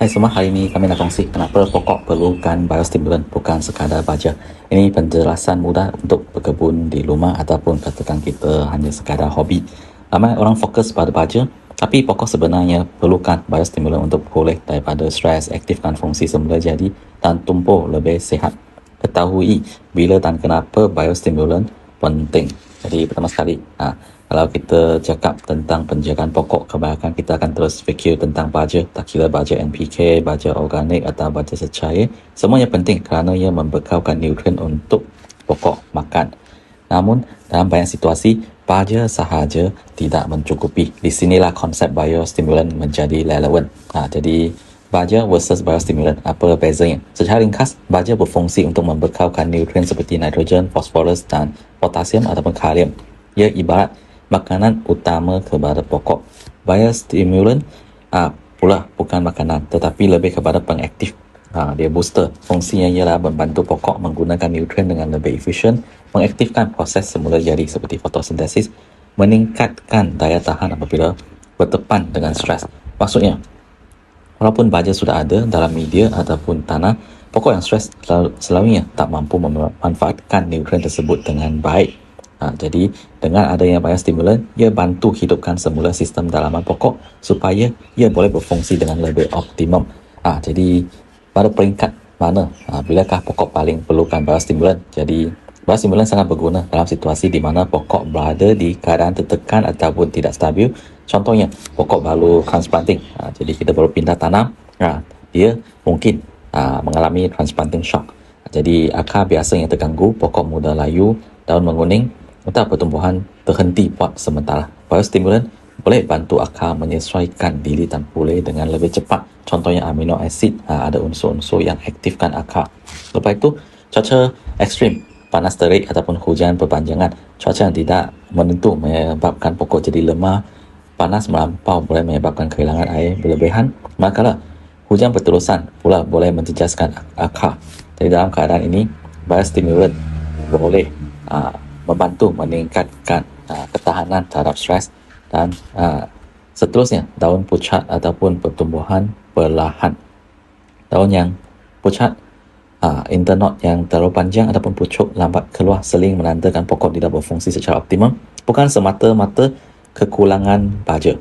Hai semua, hari ini kami nak kongsi kenapa pokok perlukan biostimulan bukan sekadar baja. Ini penjelasan mudah untuk berkebun di rumah ataupun katakan kita hanya sekadar hobi. Ramai orang fokus pada baja, tapi pokok sebenarnya perlukan biostimulan untuk pulih daripada stres, aktifkan fungsi semula jadi dan tumbuh lebih sihat. Ketahui bila dan kenapa biostimulan penting. Jadi pertama sekali, kalau kita cakap tentang penjagaan pokok, kebanyakan kita akan terus fikir tentang baja, tak kira baja NPK, baja organik atau baja secair. Semuanya penting kerana ia membekalkan nutrien untuk pokok makan. Namun, dalam banyak situasi, baja sahaja tidak mencukupi. Di sinilah konsep biostimulan menjadi relevan. Jadi, baja versus biostimulan, apa bezanya? Secara ringkas, baja berfungsi untuk membekalkan nutrien seperti nitrogen, fosforus dan potasium ataupun kalium. Ia ibarat makanan utama kepada pokok. Biostimulan pula bukan makanan tetapi lebih kepada pengaktif. Dia booster. Fungsinya ialah membantu pokok menggunakan nutrien dengan lebih efisien, mengaktifkan proses semula jadi seperti fotosintesis, meningkatkan daya tahan apabila bertepan dengan stres. Maksudnya, walaupun baja sudah ada dalam media ataupun tanah, pokok yang stres selalunya tak mampu memanfaatkan nutrien tersebut dengan baik. Jadi, dengan adanya biostimulan, ia bantu hidupkan semula sistem dalaman pokok supaya ia boleh berfungsi dengan lebih optimum. Jadi, pada peringkat mana, bilakah pokok paling perlukan biostimulan? Jadi, biostimulan sangat berguna dalam situasi di mana pokok berada di keadaan tertekan ataupun tidak stabil. Contohnya, pokok baru transplanting. Jadi, kita baru pindah tanam, dia mungkin mengalami transplanting shock. Jadi, akar biasanya terganggu, pokok mudah layu, daun menguning, atau pertumbuhan terhenti buat sementara. Biostimulan boleh bantu akar menyesuaikan diri dan pulih dengan lebih cepat. Contohnya amino acid, ada unsur-unsur yang aktifkan akar. Lepas itu, cuaca ekstrim, panas terik ataupun hujan berpanjangan, cuaca yang tidak menentu menyebabkan pokok jadi lemah, panas melampau boleh menyebabkan kehilangan air berlebihan, manakala hujan berterusan pula boleh menjejaskan akar. Jadi dalam keadaan ini, biostimulan boleh membantu meningkatkan ketahanan terhadap stres dan seterusnya daun pucat ataupun pertumbuhan perlahan. Daun yang pucat, internode yang terlalu panjang ataupun pucuk lambat keluar seling menandakan pokok tidak berfungsi secara optimum, bukan semata-mata kekurangan baja.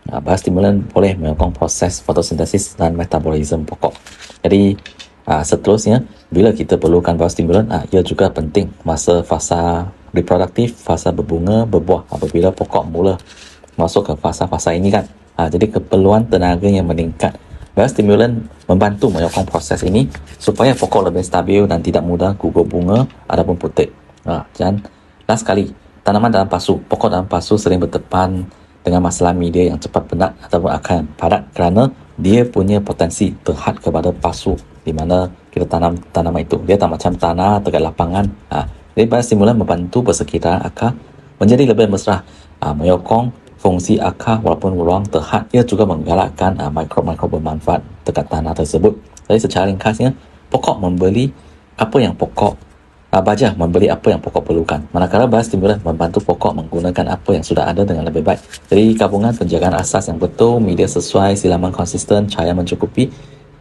Biostimulan boleh menyokong proses fotosintesis dan metabolisme pokok. Jadi seterusnya, bila kita perlukan biostimulan, ia juga penting masa fasa reproduktif, fasa berbunga, berbuah, apabila pokok mula masuk ke fasa-fasa ini kan. Jadi keperluan tenaga yang meningkat. Biostimulan membantu menyokong proses ini supaya pokok lebih stabil dan tidak mudah gugur bunga ataupun putik. Dan last sekali, tanaman dalam pasu, pokok dalam pasu sering berdepan dengan masalah media yang cepat penat ataupun akar yang padat kerana dia punya potensi terhad kepada pasu di mana kita tanam tanaman itu. Dia tak macam tanah dekat lapangan. Jadi biostimulan membantu persekitaran akar menjadi lebih mesra, menyokong fungsi akar walaupun ruang terhad. Ia juga menggalakkan mikrob-mikrob bermanfaat dekat tanah tersebut. Jadi secara ringkasnya, pokok membeli apa yang pokok baja membeli apa yang pokok perlukan. Manakala biostimulan membantu pokok menggunakan apa yang sudah ada dengan lebih baik. Jadi gabungan penjagaan asas yang betul, media sesuai, silaman konsisten, cahaya mencukupi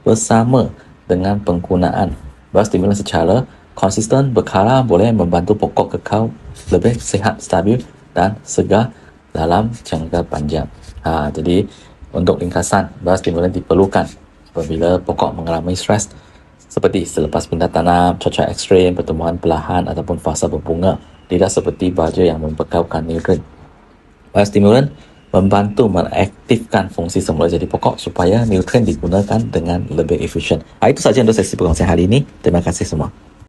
bersama dengan penggunaan biostimulan secara konsisten berkala boleh membantu pokok kekal lebih sihat, stabil dan segar dalam jangka panjang. Jadi untuk ringkasan, biostimulan diperlukan apabila pokok mengalami stres seperti selepas pindah tanam, cuaca ekstrim, pertumbuhan perlahan ataupun fasa berbunga. Tidak seperti baja yang membekalkan nutrien. Biostimulan membantu mengaktifkan fungsi semula jadi pokok supaya nutrien digunakan dengan lebih efisien. Itu saja untuk sesi perkongsian hari ini. Terima kasih semua.